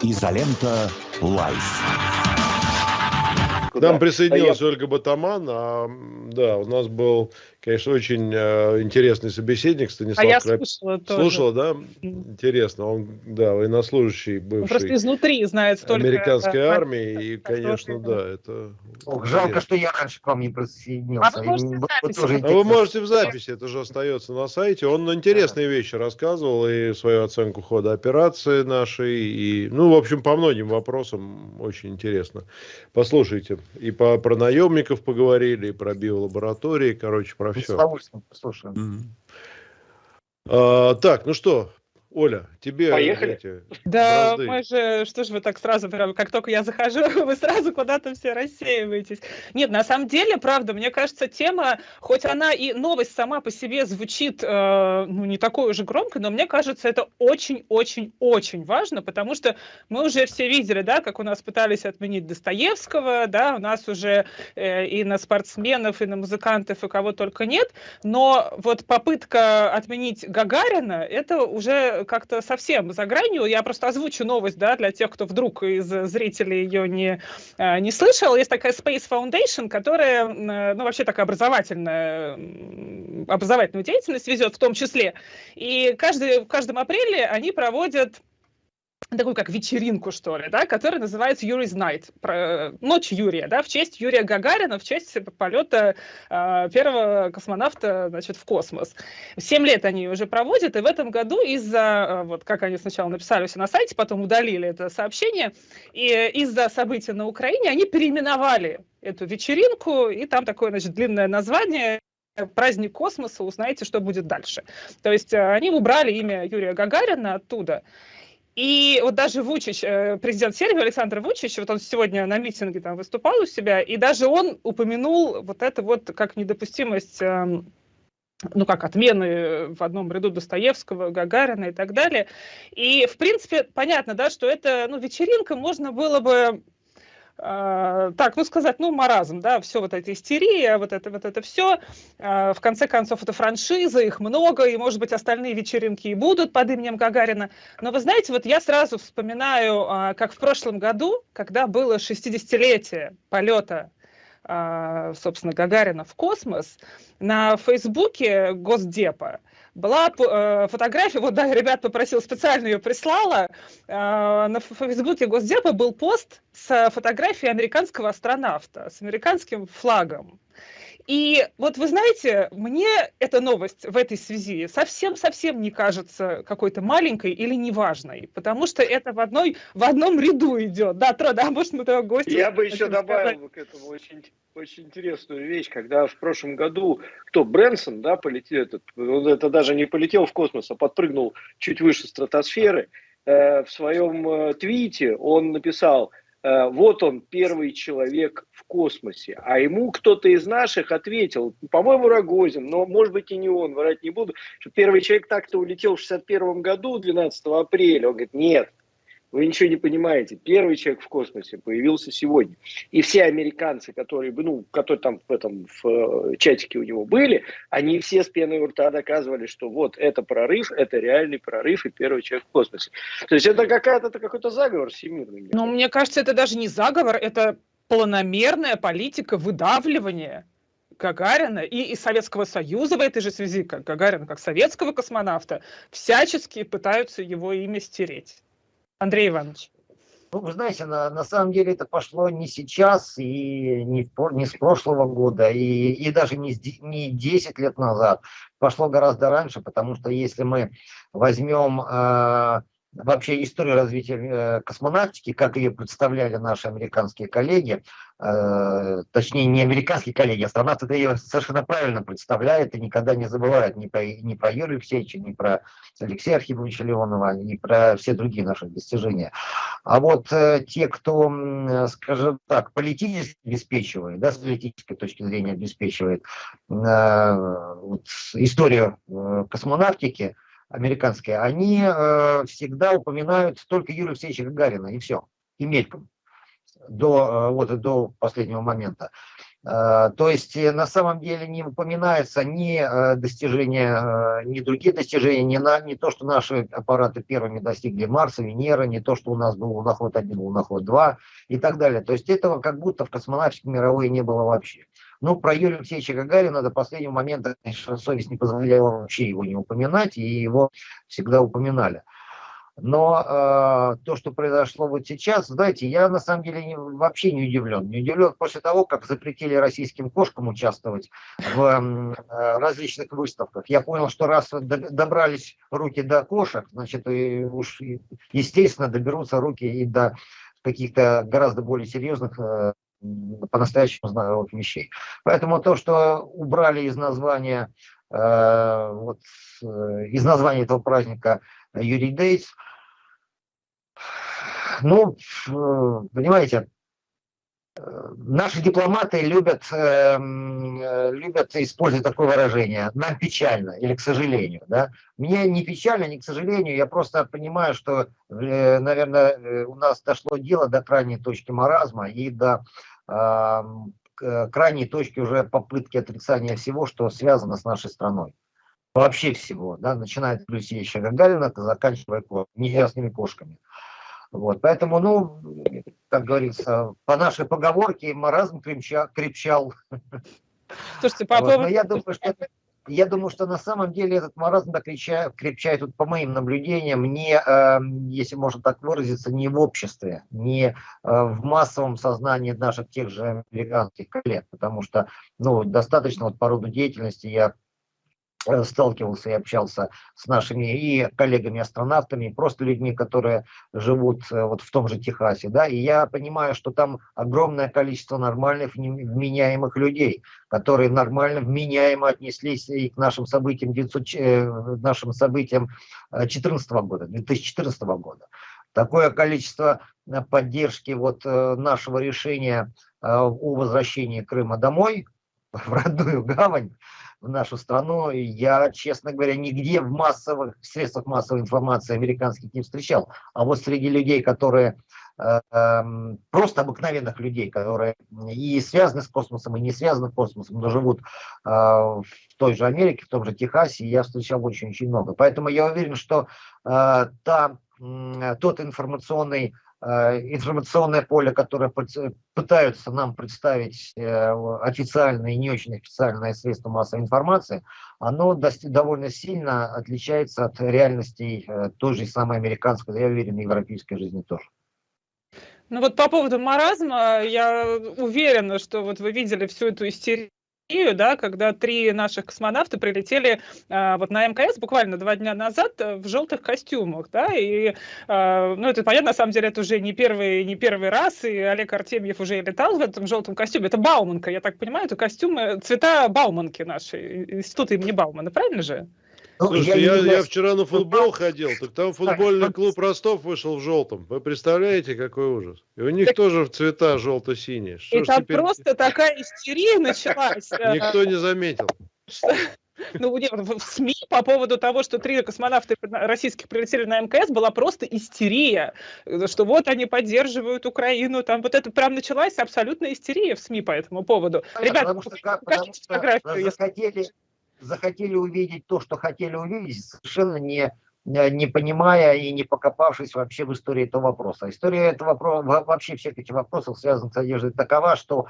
Изолента Лайф. К нам присоединилась Ольга Батаман. Да, у нас был, конечно, очень интересный собеседник Станислав я Крапивин. слушала тоже. Слушала, да? Интересно. Он, да, военнослужащий, Он просто бывший изнутри знает столько американской армии. И, конечно, да, это... Жалко, что я раньше к вам не присоединился. А вы можете запись. Вы можете в записи, это же остается на сайте. Он интересные вещи рассказывал, и свою оценку хода операции нашей, и, ну, в общем, по многим вопросам очень интересно. Послушайте, и про наемников поговорили, и про биолаборатории, короче, про все. С удовольствием послушаем. Так, ну что, Оля, тебе... Поехали. Да, бразды. мы же, что ж вы так сразу, прям, как только я захожу, вы сразу куда-то все рассеиваетесь. Нет, на самом деле, правда, мне кажется, тема, хоть она и новость сама по себе звучит, ну, не такой уже громко, но мне кажется, это очень-очень-очень важно, потому что мы уже все видели, да, как у нас пытались отменить Достоевского, да, у нас уже и на спортсменов, и на музыкантов, и кого только нет, но вот попытка отменить Гагарина, это уже как-то совсем за гранью. Я просто озвучу новость, да, для тех, кто вдруг из зрителей ее не слышал. Есть такая Space Foundation, которая, ну, вообще такая образовательную деятельность везет в том числе. И в каждом апреле они проводят такую как вечеринку, что ли, да, которая называется Yuri's Night, ночь Юрия, да, в честь Юрия Гагарина, в честь полета первого космонавта, значит, в космос. 7 лет они уже проводят, и в этом году из-за, вот как они сначала написали все на сайте, потом удалили это сообщение, и из-за событий на Украине они переименовали эту вечеринку, и там такое, значит, длинное название «Праздник космоса», узнаете, что будет дальше. То есть они убрали имя Юрия Гагарина оттуда. И вот даже Вучич, президент Сербии Александр Вучич, вот он сегодня на митинге там выступал у себя, и даже он упомянул вот это вот как недопустимость, ну как отмены в одном ряду Достоевского, Гагарина и так далее. И в принципе понятно, да, что это, ну, вечеринка, можно было бы так, ну сказать, ну маразм, да, все вот эта истерия, вот это все, в конце концов это франшиза, их много, и может быть остальные вечеринки и будут под именем Гагарина, но вы знаете, вот я сразу вспоминаю, как в прошлом году, когда было 60-летие полета, собственно, Гагарина в космос, на Фейсбуке Госдепа была фотография, вот да, ребят попросил, специально ее прислала, на Фейсбуке Госдепа был пост с фотографией американского астронавта, с американским флагом. И вот вы знаете, мне эта новость в этой связи совсем-совсем не кажется какой-то маленькой или неважной, потому что это в одном ряду идет. Да, Трода, а может мы того гостя... Я бы еще добавил к этому очень интересную вещь, когда в прошлом году Брэнсон, да, полетел, это даже не полетел в космос, а подпрыгнул чуть выше стратосферы, в своем твите он написал: вот он, первый человек в космосе. А ему кто-то из наших ответил, по-моему, Рогозин, но может быть и не он, врать не буду, что первый человек так-то улетел в 61 году, 12 апреля. Он говорит: нет, вы ничего не понимаете, первый человек в космосе появился сегодня. И все американцы, которые там в чатике у него были, они все с пеной у рта доказывали, что вот это прорыв, это реальный прорыв и первый человек в космосе. То есть это какой-то заговор всемирный. Ну, мне кажется, это даже не заговор, это планомерная политика выдавливания Гагарина и Советского Союза в этой же связи, как Гагарина, как советского космонавта, всячески пытаются его имя стереть. Андрей Иванович. Ну, вы знаете, на самом деле это пошло не сейчас и не с прошлого года, и даже не 10 лет назад. Пошло гораздо раньше, потому что если мы возьмем вообще историю развития космонавтики, как ее представляли наши американские коллеги, точнее не американские коллеги, астронавты ее совершенно правильно представляют и никогда не забывают ни про Юрия Алексеевича, ни про Алексея Архиповича Леонова, ни про все другие наши достижения. А вот те, кто, скажем так, политически обеспечивает, да, с политической точки зрения обеспечивает историю космонавтики американские, они всегда упоминают только Юрия Алексеевича Гагарина, и все, и мельком, до последнего момента. То есть на самом деле не упоминается ни достижения, ни другие достижения, не то, что наши аппараты первыми достигли Марса, Венеры, не то, что у нас был луноход-1, луноход-2 и так далее. То есть этого как будто в космонавтике мировой не было вообще. Ну, про Юрия Алексеевича Гагарина до последнего момента, конечно, совесть не позволяла вообще его не упоминать, и его всегда упоминали. Но то, что произошло вот сейчас, знаете, я на самом деле вообще не удивлен. Не удивлен после того, как запретили российским кошкам участвовать в различных выставках. Я понял, что раз добрались руки до кошек, значит, уж естественно доберутся руки и до каких-то гораздо более серьезных по-настоящему здоровых вещей. Поэтому то, что убрали из названия этого праздника Юрий Дейтс, ну, понимаете, наши дипломаты любят использовать такое выражение: нам печально или к сожалению. Да? Мне не печально, не к сожалению, я просто понимаю, что, наверное, у нас дошло дело до крайней точки маразма и до крайней точки уже попытки отрицания всего, что связано с нашей страной. Вообще всего, да, начиная от Алексеевича Гагарина, заканчивая неясными кошками. Вот, поэтому, ну, как говорится, по нашей поговорке, маразм крепчал. Слушайте, по поводу... Я думаю, что на самом деле этот маразм крепчает, вот, по моим наблюдениям, не, если можно так выразиться, не в обществе, не в массовом сознании наших тех же американских коллег, потому что, ну, достаточно вот по роду деятельности я сталкивался и общался с нашими и коллегами-астронавтами, и просто людьми, которые живут вот в том же Техасе, да, и я понимаю, что там огромное количество нормальных, вменяемых людей, которые нормально, вменяемо отнеслись и к нашим событиям 2014 года. Такое количество поддержки вот нашего решения о возвращении Крыма домой, в родную гавань, в нашу страну, я, честно говоря, нигде в средствах массовой информации американских не встречал. А вот среди людей, которые просто обыкновенных людей, которые и связаны с космосом, и не связаны с космосом, но живут в той же Америке, в том же Техасе, я встречал очень-очень много. Поэтому я уверен, что тот информационное поле, которое пытаются нам представить официальные и не очень официальные средства массовой информации, оно довольно сильно отличается от реальностей той же самой американской, я уверен, и европейской жизни тоже. Ну вот по поводу маразма, я уверена, что вот вы видели всю эту истерию, да, когда 3 наших космонавта прилетели вот на МКС буквально 2 дня назад в желтых костюмах, да, и, ну, это понятно, на самом деле, это уже не первый раз, и Олег Артемьев уже летал в этом желтом костюме, это Бауманка, я так понимаю, это костюмы, цвета Бауманки нашей, института имени Баумана, правильно же? Слушайте, я вчера на футбол ходил, так там футбольный клуб Ростов вышел в желтом. Вы представляете, какой ужас? И у них так... тоже цвета желто-синие. И там теперь... просто такая истерия началась. Никто не заметил. Ну, в СМИ по поводу того, что 3 космонавта российских прилетели на МКС, была просто истерия, что вот они поддерживают Украину, там вот это прям началась абсолютная истерия в СМИ по этому поводу. Ребята, покажите фотографию. Захотели увидеть то, что хотели увидеть, совершенно не понимая и не покопавшись вообще в истории этого вопроса. История этого вопроса, вообще всех этих вопросов, связанных с одеждой, такова, что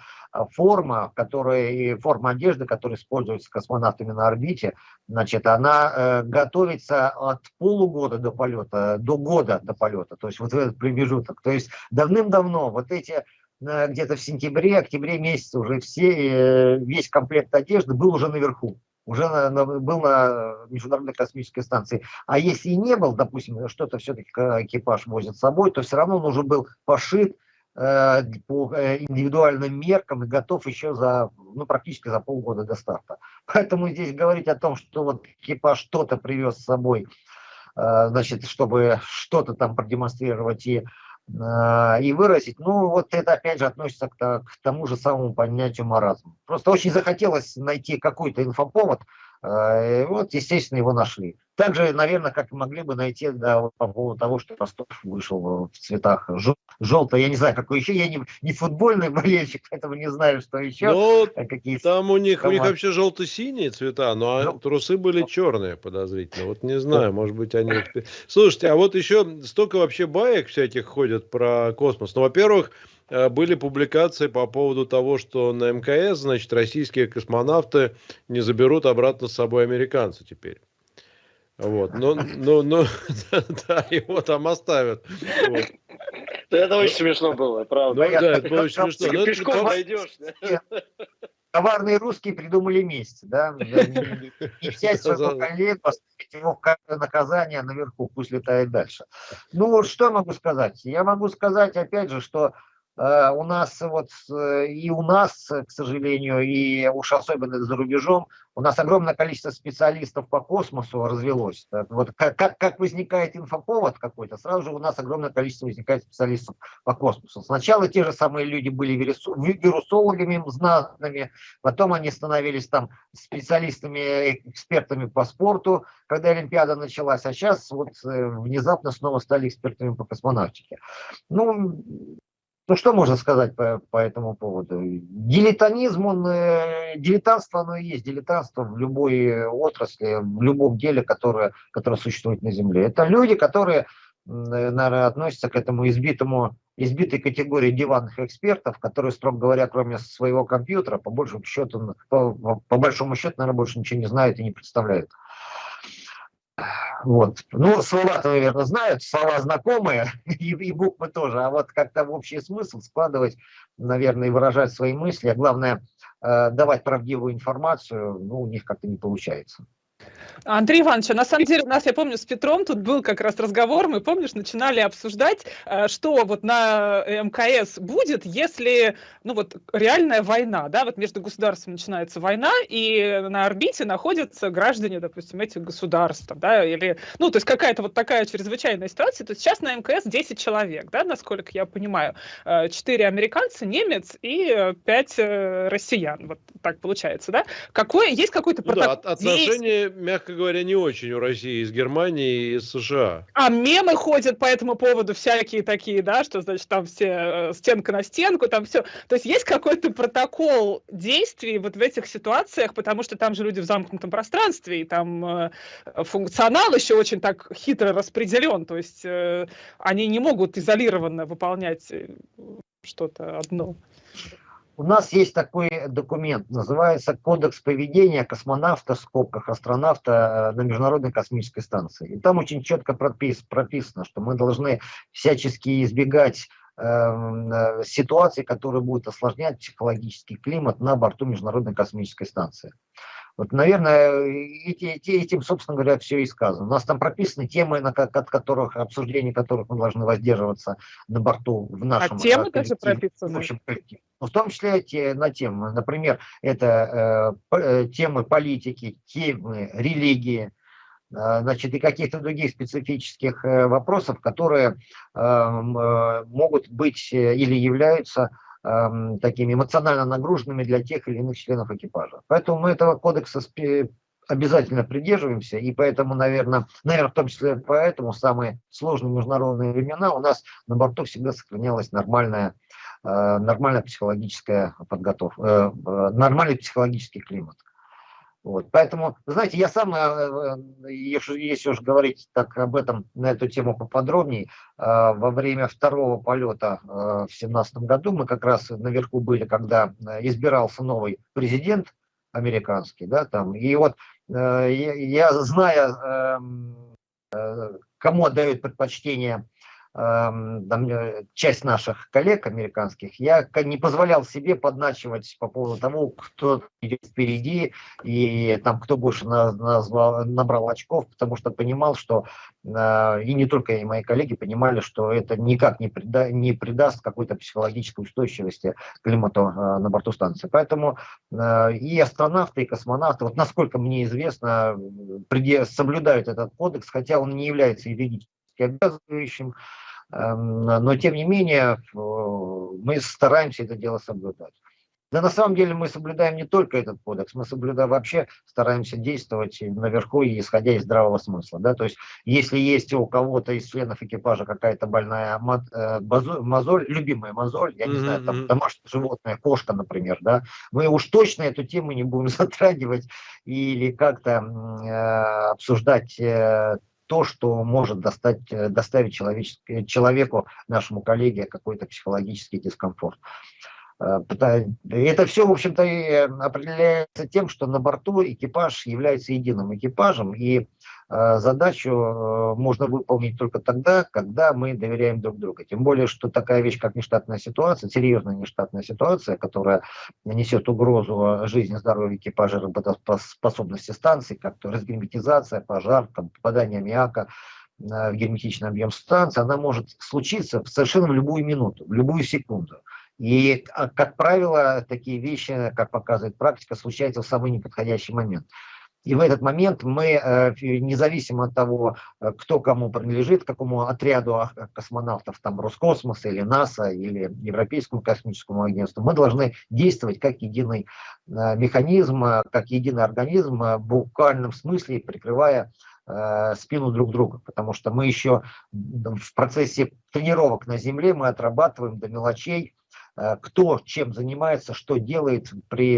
форма одежды, которая используется космонавтами на орбите, значит, она готовится от полугода до полета, до года до полета, то есть вот в этот промежуток. То есть давным-давно вот эти где-то в сентябре, октябре месяце уже весь комплект одежды был уже наверху. Уже был на Международной космической станции. А если и не был, допустим, что-то все-таки экипаж возит с собой, то все равно он уже был пошит по индивидуальным меркам и готов еще практически за полгода до старта. Поэтому здесь говорить о том, что вот экипаж что-то привез с собой, значит, чтобы что-то там продемонстрировать и выразить, ну вот это опять же относится к тому же самому понятию маразм. Просто очень захотелось найти какой-то инфоповод, вот естественно его нашли. Также, наверное, как могли бы найти, да, вот по поводу того, что Ростов вышел в цветах желтых. желтое, я не знаю, какой еще, я не футбольный болельщик, поэтому не знаю, что еще. Ну, Какие там у них команды. вообще желто-синие цвета, но трусы были черные подозрительно. Вот не знаю, может быть, они... Слушайте, а вот еще столько вообще баек всяких ходят про космос. Ну, во-первых, были публикации по поводу того, что на МКС, значит, российские космонавты не заберут обратно с собой американцы теперь. Вот, да, его там оставят. Вот. Это очень смешно было, правда. Ну, да, это было очень смешно. Но Пешком это дойдешь. Коварные русские придумали месть, да? Не взять своего коллегу, поставить его в наказание наверху, пусть летает дальше. Ну, вот что могу сказать? Я могу сказать, опять же, что у нас, к сожалению, и уж особенно за рубежом, у нас огромное количество специалистов по космосу развелось. Вот как возникает инфоповод какой-то, сразу же у нас огромное количество возникает специалистов по космосу. Сначала те же самые люди были вирусологами знатными, потом они становились там специалистами, экспертами по спорту, когда Олимпиада началась, а сейчас вот внезапно снова стали экспертами по космонавтике. Ну, что можно сказать по этому поводу? Дилетантство, оно и есть дилетантство в любой отрасли, в любом деле, которое существует на Земле. Это люди, которые, наверное, относятся к этому избитой категории диванных экспертов, которые, строго говоря, кроме своего компьютера, по большому счету, наверное, больше ничего не знают и не представляют. Вот. Ну, слова-то, наверное, знают, слова знакомые, и буквы тоже, а вот как-то в общий смысл складывать, наверное, и выражать свои мысли, а главное, давать правдивую информацию, ну, у них как-то не получается. Андрей Иванович, на самом деле у нас, я помню, с Петром тут был как раз разговор, мы, помнишь, начинали обсуждать, что вот на МКС будет, если, ну вот, реальная война, да, вот между государствами начинается война, и на орбите находятся граждане, допустим, этих государств, да, или, ну, то есть какая-то вот такая чрезвычайная ситуация, то есть сейчас на МКС 10 человек, да, насколько я понимаю, 4 американца, немец и 5 россиян, вот так получается, да? Есть какой-то протокол? Да, отношения, мягко говоря, не очень у России с Германией и с США. А мемы ходят по этому поводу всякие такие, да, что, значит, там все стенка на стенку, там все. То есть есть какой-то протокол действий вот в этих ситуациях, потому что там же люди в замкнутом пространстве, и там функционал еще очень так хитро распределен, то есть они не могут изолированно выполнять что-то одно. У нас есть такой документ, называется «Кодекс поведения космонавта, в скобках астронавта на Международной космической станции». И там очень четко прописано, что мы должны всячески избегать ситуаций, которые будут осложнять психологический климат на борту Международной космической станции. Вот, наверное, этим, собственно говоря, все и сказано. У нас там прописаны темы, от которых, обсуждение которых мы должны воздерживаться на борту в нашем темы даже прописаны? В общем, коллективе. В том числе на темы, например, это темы политики, темы религии, значит, и каких-то других специфических вопросов, которые могут быть или являются такими эмоционально нагруженными для тех или иных членов экипажа. Поэтому мы этого кодекса обязательно придерживаемся, и поэтому, наверное, в том числе поэтому в самые сложные международные времена у нас на борту всегда сохранялась нормальная психологическая подготовка, нормальный психологический климат. Вот. Поэтому, знаете, я сам, если уж говорить так об этом, на эту тему поподробнее, во время второго полета в 2017 году мы как раз наверху были, когда избирался новый президент американский, да, там, и вот я зная, кому отдают предпочтение часть наших коллег американских, я не позволял себе подначивать по поводу того, кто идет впереди и там кто больше набрал очков, потому что понимал, что и не только и мои коллеги понимали, что это никак не придаст какой-то психологической устойчивости климату на борту станции. Поэтому и астронавты, и космонавты, вот насколько мне известно, соблюдают этот кодекс, хотя он не является юридически обязывающим, но тем не менее мы стараемся это дело соблюдать. Да, на самом деле мы соблюдаем не только этот кодекс, мы соблюдаем вообще, стараемся действовать наверху, исходя из здравого смысла. Да? То есть, если есть у кого-то из членов экипажа какая-то больная мозоль, любимая мозоль, я не знаю, там домашнее животное, кошка, например, да, мы уж точно эту тему не будем затрагивать или как-то обсуждать то, что может доставить человеку, нашему коллеге, какой-то психологический дискомфорт. Это все, в общем-то, определяется тем, что на борту экипаж является единым экипажем, и задачу можно выполнить только тогда, когда мы доверяем друг другу. Тем более, что такая вещь, как нештатная ситуация, серьезная нештатная ситуация, которая несет угрозу жизни и здоровью экипажа, работоспособности станции, как то разгерметизация, пожар, там, попадание аммиака в герметичный объем станции, она может случиться совершенно в любую минуту, в любую секунду. И, как правило, такие вещи, как показывает практика, случаются в самый неподходящий момент. И в этот момент мы, независимо от того, кто кому принадлежит, какому отряду космонавтов, там Роскосмоса или НАСА, или Европейскому космическому агентству, мы должны действовать как единый механизм, как единый организм, в буквальном смысле прикрывая спину друг друга, потому что мы еще в процессе тренировок на Земле мы отрабатываем до мелочей, кто чем занимается, что делает при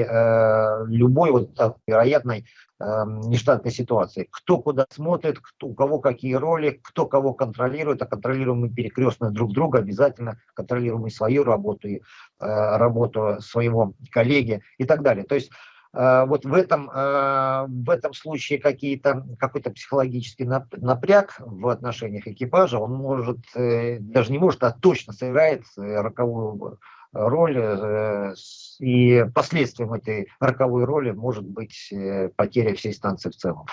любой вот вероятной нештатной ситуации. Кто куда смотрит, у кого какие роли, кто кого контролирует, а контролируем мы перекрестно друг друга, обязательно контролируем и свою работу, и работу своего коллеги и так далее. То есть вот в этом случае какой-то психологический напряг в отношениях экипажа, он может, даже не может, а точно сыграет роковую роль, и последствием этой роковой роли может быть потеря всей станции в целом.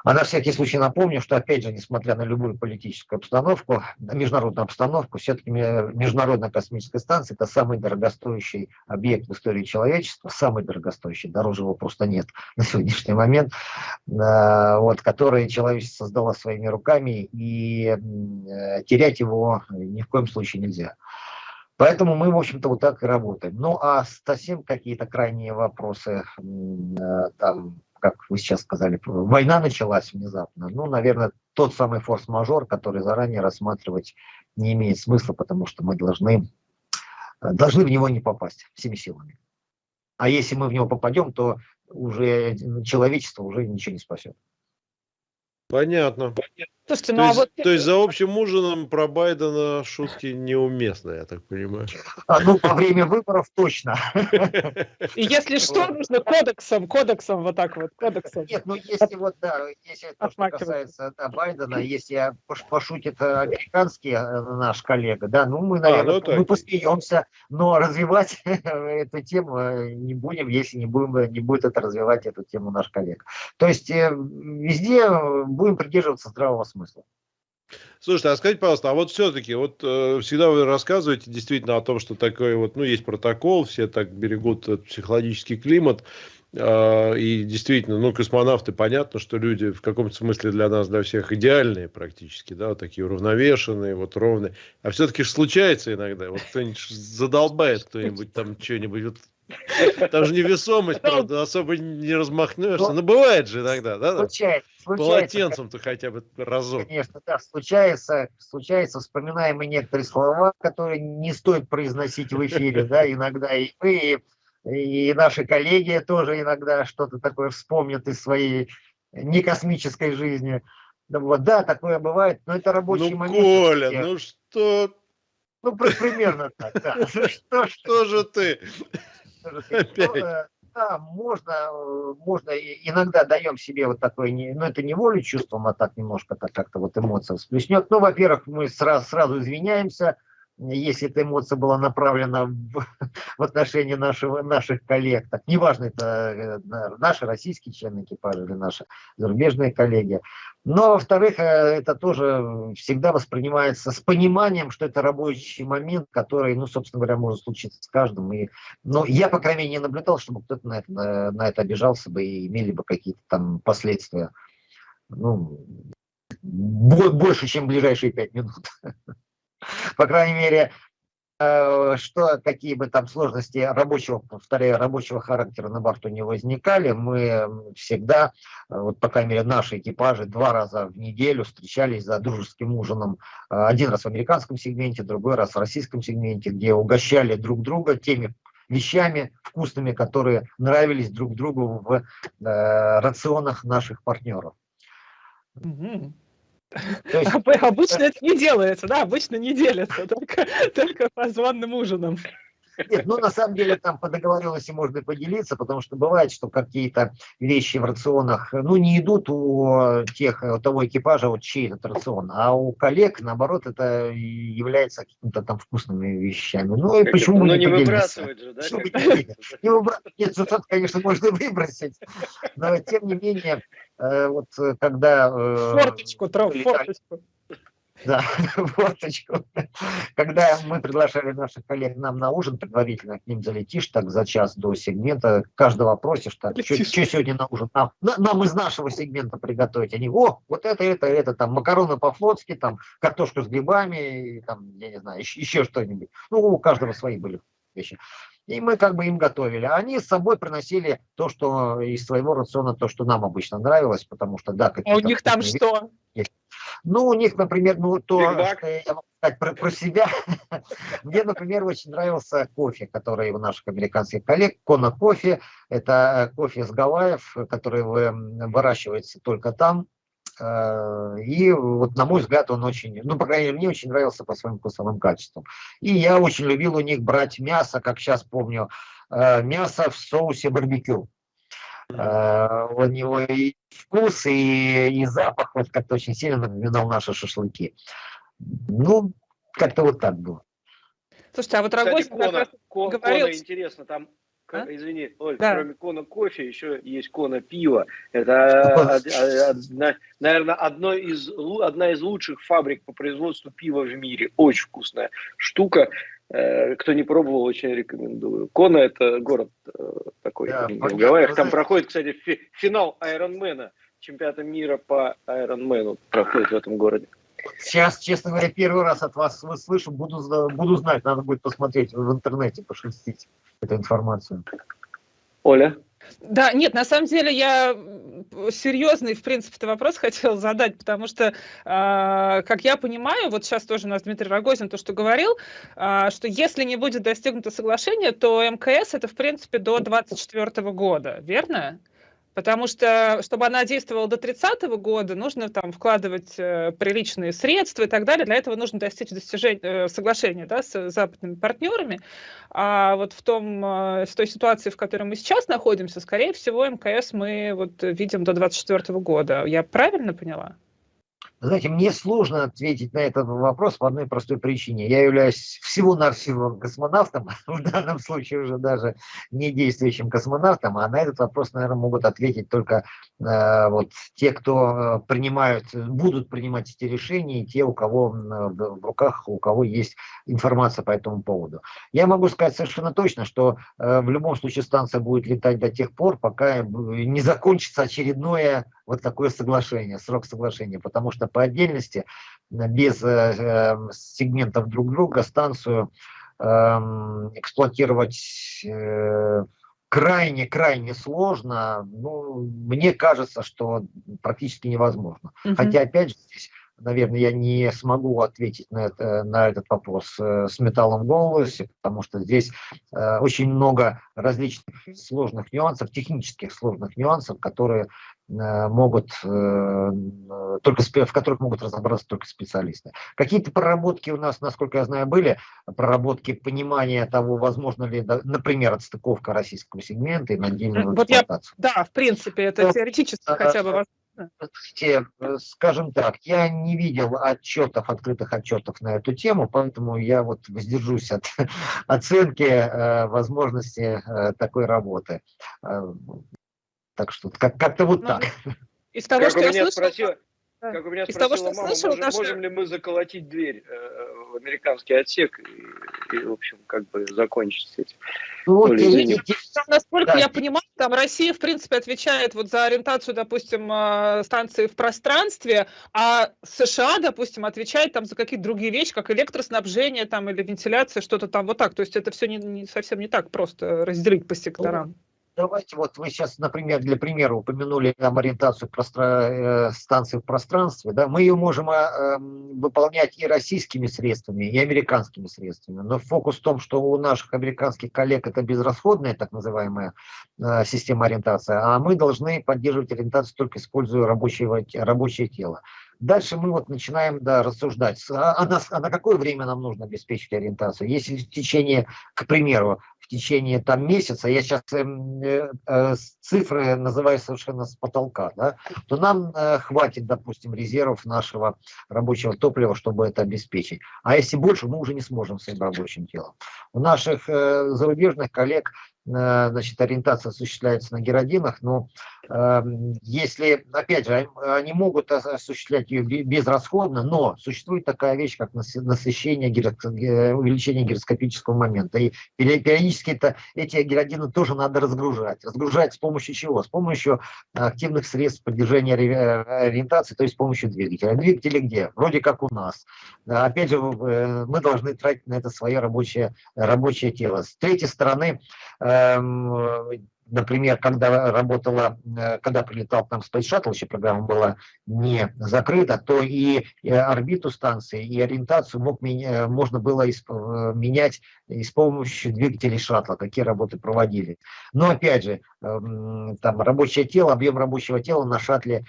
А на всякий случай напомню, что, опять же, несмотря на любую политическую обстановку, международную обстановку, все-таки Международная космическая станция – это самый дорогостоящий объект в истории человечества, самый дорогостоящий, дороже его просто нет на сегодняшний момент, вот, который человечество создало своими руками, и терять его ни в коем случае нельзя. Поэтому мы, в общем-то, вот так и работаем. Ну, а совсем какие-то крайние вопросы, там, как вы сейчас сказали, война началась внезапно. Ну, наверное, тот самый форс-мажор, который заранее рассматривать не имеет смысла, потому что мы должны в него не попасть всеми силами. А если мы в него попадем, то уже человечество уже ничего не спасет. Понятно. Слушайте, То есть за общим ужином про Байдена шутки неуместны, я так понимаю. Ну, во время выборов точно. И если что, нужно кодексом вот так вот, кодексом. Нет, ну если вот, да, если то, что касается Байдена, если пошутит американский наш коллега, да, ну мы, наверное, мы посмеемся, но развивать эту тему не будем, если не будет это развивать эту тему наш коллега. То есть везде будем придерживаться здравого смысла. Слушайте, а скажите, пожалуйста, а вот все-таки, вот всегда вы рассказываете действительно о том, что такой вот, ну, есть протокол, все так берегут этот психологический климат, и действительно, ну, космонавты, понятно, что люди в каком-то смысле для нас, для всех идеальные практически, да, вот такие уравновешенные, вот ровные, а все-таки же случается иногда, вот кто-нибудь задолбает, кто-нибудь там что-нибудь, вот, там же невесомость, правда, особо не размахнешься. Но бывает же иногда, да? Случается. Полотенцем-то хотя бы разок. Конечно, да, случается, вспоминаем мы некоторые слова, которые не стоит произносить в эфире, да, иногда и мы, и наши коллеги тоже иногда что-то такое вспомнят из своей некосмической жизни. Да, такое бывает, но это рабочий момент. Ну, Коля, ну что? Ну, примерно так, да. Что же ты? Да, можно иногда даем себе вот такое, ну это не волю чувством, а так немножко так как-то вот эмоция всплеснет. Ну, во-первых, мы сразу извиняемся, если эта эмоция была направлена в отношении наших коллег. Так, неважно, это наши российские члены экипажа или наши зарубежные коллеги. Но, во-вторых, это тоже всегда воспринимается с пониманием, что это рабочий момент, который, ну, собственно говоря, может случиться с каждым. Но я, по крайней мере, не наблюдал, чтобы кто-то на это обижался бы и имели бы какие-то там последствия. Ну, больше, чем в ближайшие 5 минут. По крайней мере, что какие бы там сложности рабочего, повторяю, рабочего характера на борту не возникали, мы всегда, вот по крайней мере наши экипажи, 2 раза в неделю встречались за дружеским ужином. Один раз в американском сегменте, другой раз в российском сегменте, где угощали друг друга теми вещами вкусными, которые нравились друг другу в рационах наших партнеров. Есть, обычно это не делается, да, обычно не делятся, только по званным ужинам. Нет, ну на самом деле там по договоренности можно поделиться, потому что бывает, что какие-то вещи в рационах, ну не идут у того экипажа, вот чей этот рацион, а у коллег, наоборот, это является какими-то там вкусными вещами. Ну и почему не не выбрасывать же, да? Не выбрасывать, нет, что-то, конечно, можно выбросить, но тем не менее, вот когда... Форточку, форточку. Да, форточку. Когда мы приглашали наших коллег нам на ужин, предварительно к ним залетишь, так за час до сегмента, каждого просишь, так, что сегодня на ужин? Нам из нашего сегмента приготовить. Они, вот это, там, макароны по-флотски, там, картошку с грибами, и, там, я не знаю, еще что-нибудь. Ну, у каждого свои были вещи. И мы как бы им готовили. А они с собой приносили то, что из своего рациона, то, что нам обычно нравилось, потому что, да, какие-то... А у них там что? Есть. Ну, у них, например, что я могу сказать про себя. Мне, например, очень нравился кофе, который у наших американских коллег. Кона кофе. Это кофе с Гавайев, который выращивается только там. И вот, на мой взгляд, он очень, ну, по крайней мере, мне очень нравился по своим вкусовым качествам. И я очень любил у них брать мясо, как сейчас помню, мясо в соусе барбекю. У него и вкус, и запах вот как-то очень сильно напоминал наши шашлыки. Ну, как-то вот так было. Слушайте, а вот Рогозин говорил... Кона, интересно, там, извини, Оль, да. Кроме Кона кофе еще есть Кона пива. Это, наверное, одна из лучших фабрик по производству пива в мире. Очень вкусная штука. Кто не пробовал, очень рекомендую. Кона — это город такой, да, в Гавайях. Там проходит, кстати, финал Айронмена. Чемпионата мира по Айронмену проходит в этом городе. Сейчас, честно говоря, первый раз от вас слышу, буду знать, надо будет посмотреть в интернете, пошерстить эту информацию. Оля? Да, нет, на самом деле я серьезный, в принципе, вопрос хотела задать, потому что, как я понимаю, вот сейчас тоже у нас Дмитрий Рогозин то, что говорил, что если не будет достигнуто соглашение, то МКС это, в принципе, до 2024 года, верно? Потому что, чтобы она действовала до 30 года, нужно там вкладывать приличные средства и так далее. Для этого нужно достичь соглашения, да, с западными партнерами. А вот в той ситуации, в которой мы сейчас находимся, скорее всего, МКС мы вот видим до 2024 года. Я правильно поняла? Знаете, мне сложно ответить на этот вопрос по одной простой причине. Я являюсь всего-навсего космонавтом, в данном случае уже даже не действующим космонавтом, а на этот вопрос, наверное, могут ответить только вот те, кто будут принимать эти решения, и те, у кого в руках, у кого есть информация по этому поводу. Я могу сказать совершенно точно, что в любом случае станция будет летать до тех пор, пока не закончится очередное вот такое соглашение, срок соглашения, потому что по отдельности, без сегментов друг друга, станцию эксплуатировать крайне сложно. Ну, мне кажется, что практически невозможно. Хотя, опять же, здесь, наверное, я не смогу ответить на этот вопрос с металлом в голосе, потому что здесь очень много различных сложных нюансов, технических сложных нюансов, которые в которых могут разобраться только специалисты. Какие-то проработки у нас, насколько я знаю, были, проработки понимания того, возможно ли, например, отстыковка российского сегмента и надельную эксплуатацию. Да, в принципе, это теоретически хотя бы возможно. Скажем так, я не видел открытых отчетов на эту тему, поэтому я вот воздержусь от оценки возможности такой работы. Так что как-то вот так. Из того, что я слышала, как у меня спросила мама, можем ли мы заколотить дверь в американский отсек в общем, как бы закончить этим. Ну, вот более-менее. Насколько Да. я понимаю, там Россия, в принципе, отвечает вот за ориентацию, допустим, станции в пространстве, а США, допустим, отвечает там за какие-то другие вещи, как электроснабжение там или вентиляция, что-то там вот так. То есть это все совсем не так просто разделить по секторам. Давайте, вот вы сейчас, например, для примера упомянули там ориентацию станции в пространстве, да, мы ее можем выполнять и российскими средствами, и американскими средствами, но фокус в том, что у наших американских коллег это безрасходная так называемая система ориентации, а мы должны поддерживать ориентацию только используя рабочее тело. Дальше мы вот начинаем, да, рассуждать, а на какое время нам нужно обеспечить ориентацию. Если в течение, к примеру, в течение там месяца, я сейчас цифры называю совершенно с потолка, да, то нам хватит, допустим, резервов нашего рабочего топлива, чтобы это обеспечить. А если больше, мы уже не сможем своим рабочим телом. У наших зарубежных коллег значит, ориентация осуществляется на геродинах, но если, опять же, они могут осуществлять ее безрасходно, но существует такая вещь, как насыщение, увеличение гироскопического момента. И периодически эти геродины тоже надо разгружать. Разгружать с помощью чего? С помощью активных средств поддержания ориентации, то есть с помощью двигателя. Двигатели где? Вроде как у нас. Опять же, мы должны тратить на это свое рабочее тело. С третьей стороны, например, когда прилетал к нам Space Shuttle, еще программа была не закрыта, то и орбиту станции, и ориентацию можно было менять и с помощью двигателей шаттла, такие работы проводили. Но опять же, там рабочее тело, объем рабочего тела на шаттле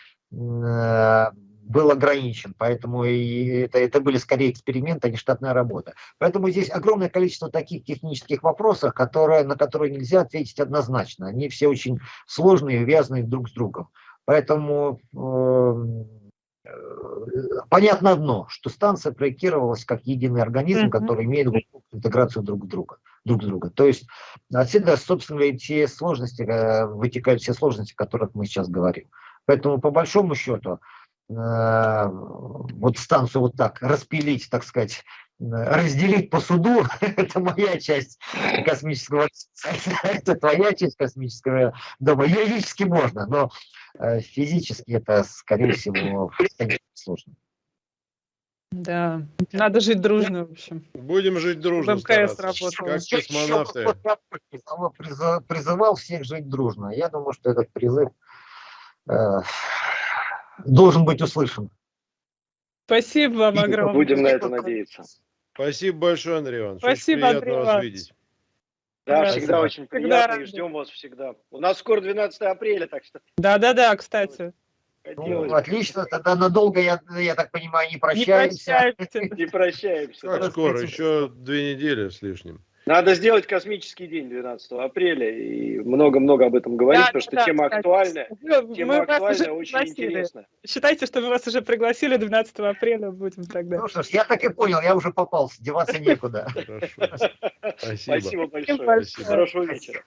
был ограничен, поэтому это были скорее эксперименты, а не штатная работа. Поэтому здесь огромное количество таких технических вопросов, на которые нельзя ответить однозначно. Они все очень сложные, увязаны друг с другом. Поэтому понятно одно, что станция проектировалась как единый организм, который имеет интеграцию друг с друга. То есть отсюда, собственно говоря, все сложности, вытекают все сложности, о которых мы сейчас говорим. Поэтому по большому счету вот станцию вот так распилить, так сказать, разделить по суду, это моя часть космического, это твоя часть космического дома. Юридически можно, но физически это, скорее всего, сложно. Да, надо жить дружно, в общем. Будем жить дружно, МКС стараться, работала. как космонавты. Я призывал всех жить дружно. Я думаю, что этот призыв должен быть услышан. Спасибо вам огромное. Будем на это надеяться. Спасибо большое, Андрей Иванович. Спасибо, Очень Андрей приятно вас Иванович. видеть. Да, Да, всегда спасибо. очень Всегда приятно и рады. ждем вас всегда. У нас скоро 12 апреля, так что Да, кстати. хотелось бы. Отлично, тогда надолго, я так понимаю, не Не прощаемся. прощаемся. Не прощаемся. Как да. скоро? Еще 2 недели с лишним. Надо сделать космический день 12 апреля и много-много об этом говорить, потому что тема кстати. актуальная. Мы Тема вас уже актуальная, очень пригласили. интересная. Считайте, что мы вас уже пригласили 12 апреля, будем тогда. Ну что ж, я так и понял, я уже попался, деваться некуда. Хорошо. Спасибо. Спасибо большое. Спасибо. Хорошего вечера.